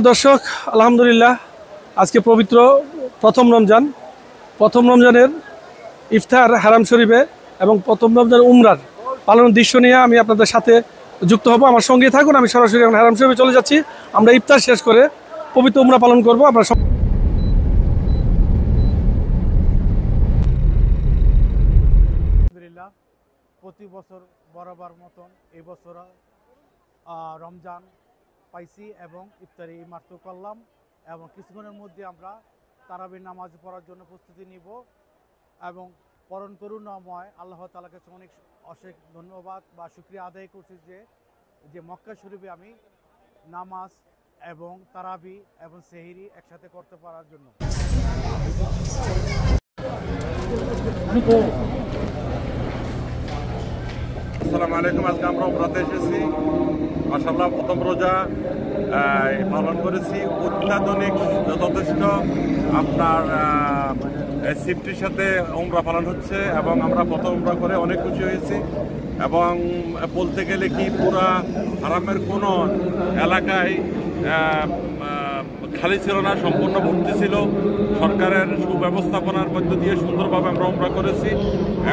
দর্শক আলহামদুলিল্লাহ আজকে পবিত্র প্রথম রমজানের ইফতার হারাম শরীফে এবং প্রথম রমজান উমরার পালনের দৃশ্য নিয়ে আমি আপনাদের সাথে যুক্ত হব। আমার সঙ্গে থাকুন। আমি সরাসরি এখন হারাম শরীফে চলে যাচ্ছি। আমরা ইফতার শেষ করে পবিত্র উমরা পালন করব। আমরা আলহামদুলিল্লাহ প্রতি বছর বরাবর মতন এই বছর রমজান পাইছি এবং ইফতারি মাত্র করলাম এবং কিছুক্ষণের মধ্যে আমরা তারাবির নামাজ পড়ার জন্য প্রস্তুতি নিব এবং পরম করুণাময় আল্লাহ তাআলার কাছে অশেষ ধন্যবাদ বা শুকরিয়া আদায় করছি যে মক্কা শরীফে আমি নামাজ এবং তারাবি এবং সেহরি একসাথে করতে পারার জন্য। আসসালামু আলাইকুম। আজকে আমরা উমরাতে এসেছি। মাশাআল্লাহ প্রথম রোজা পালন করেছি। অত্যাধুনিক যথেষ্ট আপনার সিফটির সাথে উমরা পালন হচ্ছে এবং আমরা প্রথম উমরা করে অনেক খুশি হয়েছি এবং বলতে গেলে কি পুরা হারামের কোনো এলাকায় খালি ছিল না, সম্পূর্ণ ভর্তি ছিল। সরকারের সুব্যবস্থাপনার মধ্য দিয়ে সুন্দরভাবে আমরা উমরা করেছি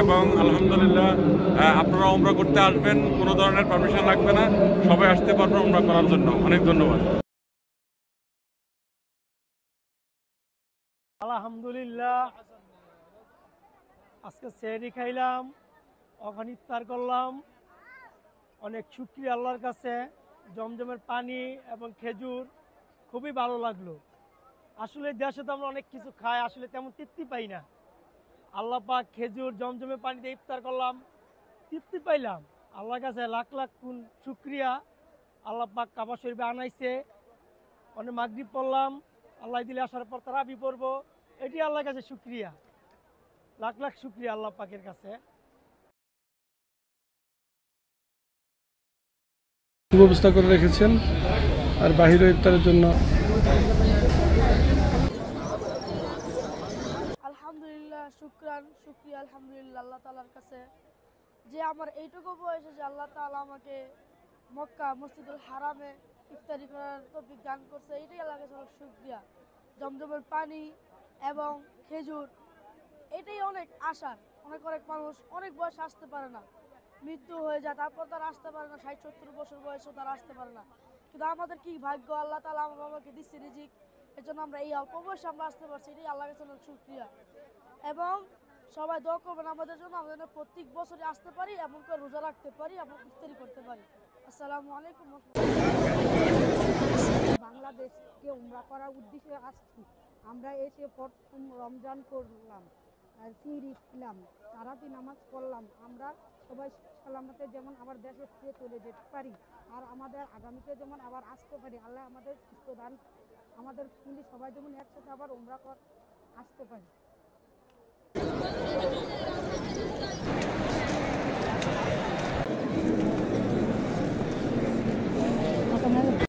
এবং আলহামদুলিল্লাহ আপনারা উমরা করতে আসবেন, কোনো ধরনের পারমিশন লাগবে না, সবাই আসতে পারবেন উমরা করার জন্য। অনেক ধন্যবাদ। আলহামদুলিল্লাহ আজকে সেহরি খাইলাম, ওখানে ইফতার করলাম। অনেক শুকরিয়া আল্লাহর কাছে। জমজমের পানি এবং খেজুর খুবই ভালো লাগলো। আসলে দেশে তো আমরা অনেক কিছু খাই, আসলে তেমন তৃপ্তি পাই না। আল্লাহ পাক খেজুর জমজমের পানি দিয়ে ইফতার করলাম, তৃপ্তি পাইলাম। আল্লাহর কাছে লাখ লাখ গুণ শুকরিয়া। আল্লাহ পাক কাবা শরীফে আনাইছে, অনেক মাগরিব পড়লাম, আল্লাহ দিলে আসার পর তারাবি পড়বো। এটি আল্লাহর কাছে শুকরিয়া, লাখ লাখ শুকরিয়া আল্লাহ পাকের কাছে। ব্যবস্থা করে রেখেছেন আর বাহিরে ইফতারের জন্য আলহামদুলিল্লাহ শুকরিয়া আলহামদুলিল্লাহ আল্লাহ তাআলার কাছে যে আমার এইটুকু বয়সে যে আল্লাহ তাআলা আমাকে মক্কা মসজিদুল হারামে ইফতারি করার তৌফিক দান করছে, এটাই আল্লাহর কাছে অনেক শুকরিয়া। জমজমের পানি এবং খেজুর এটাই অনেক আশার। অনেক মানুষ অনেক বয়সে আসতে পারে না, মৃত্যু হয়ে যায়, তারপর তারা আসতে পারে না। 60-70 বছর বয়সেও তারা আসতে পারে না, কিন্তু আমাদের কি ভাগ্য, আল্লাহ তাআলা আমার বাবাকে দিচ্ছে রিজিক, এর জন্য আমরা এই অল্প বয়সে আমরা আসতে পারছি, এটাই আল্লাহর কাছে অনেক শুকরিয়া। এবং সবাই দোয়া করবেন আমাদের জন্য, আমরা প্রত্যেক বছরে আসতে পারি, এমন করে রোজা রাখতে পারি এবং ইফতারি করতে পারি। আসসালামু আলাইকুম। বাংলাদেশকে উমরা করার উদ্দেশ্যে আসছি। আমরা এসে প্রথম রমজান করলাম, সিহরি খেলাম, তারাবি নামাজ পড়লাম। আমরা সবাই সালামতে যেমন আবার দেশে ফিরে চলে যেতে পারি আর আমাদের আগামীতে যেমন আবার আসতে পারি। আল্লাহ আমাদের সুস্থ দান, আমাদের মিলে সবাই যেমন একসাথে আবার উমরা আসতে পারি।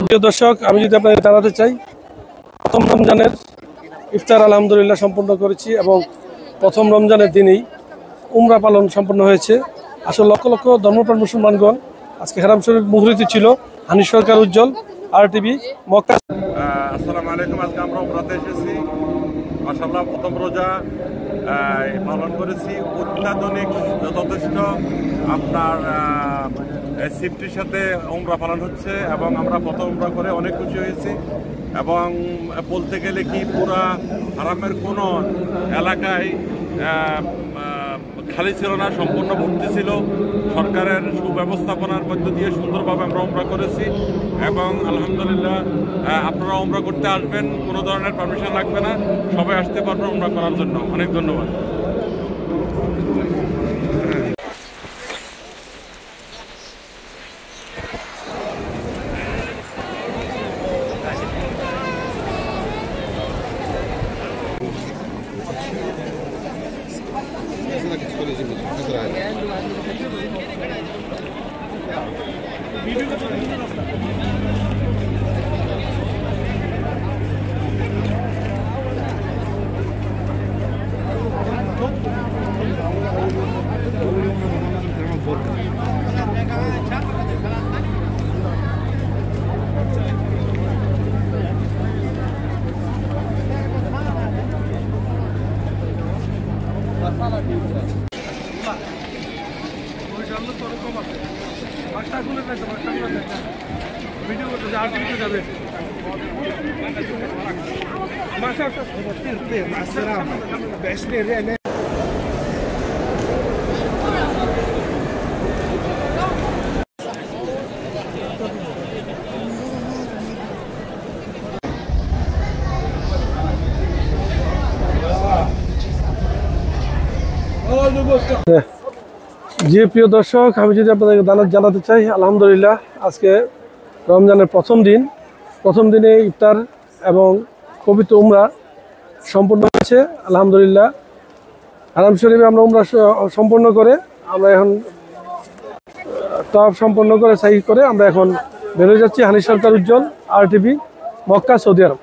প্রিয় দর্শক, আমি যদি আপনাদের জানাতে চাই, প্রথম রমজানের ইফতার আলহামদুলিল্লাহ সম্পন্ন করেছি এবং প্রথম রমজানের দিনেই উমরা পালন সম্পন্ন হয়েছে। আসলে লক্ষ লক্ষ ধর্মপ্রাণ মুসলমানগণ আজকে হারাম শরীফ মুখরিত ছিল। হানিফ সরকার, উজ্জ্বল, RTV, মক্কা। আসসালামু আলাইকুম। আজকে আমরা উমরাতে এসেছি। মাশাআল্লাহ প্রথম রোজা পালন করেছি। অত্যাধুনিক যথেষ্ট আপনার সিফটির সাথে উমরা পালন হচ্ছে এবং আমরা প্রথম উমরা করে অনেক খুশি হয়েছি এবং বলতে গেলে কি পুরা হারামের কোনো এলাকায় খালি ছিল না, সম্পূর্ণ ভর্তি ছিল। সরকারের সুব্যবস্থাপনার মধ্য দিয়ে সুন্দরভাবে আমরা উমরা করেছি এবং আলহামদুলিল্লাহ আপনারা উমরা করতে আসবেন, কোনো ধরনের পারমিশন লাগবে না, সবাই আসতে পারবেন উমরা করার জন্য। অনেক ধন্যবাদ। জি প্রিয় দর্শক, আমি যদি আপনাদেরকে জানাতে চাই, আলহামদুলিল্লাহ আজকে রমজানের প্রথম দিনে ইফতার এবং পবিত্র উমরা সম্পূর্ণ হয়েছে। আলহামদুলিল্লাহ হারাম শরীফে আমরা উমরা সম্পন্ন করে আমরা এখন তাওয়াফ সম্পন্ন করে সাহি করে আমরা এখন বেরোয় যাচ্ছি। হানিফ সরকার উজ্জ্বল, RTV, মক্কা, সৌদি আরব।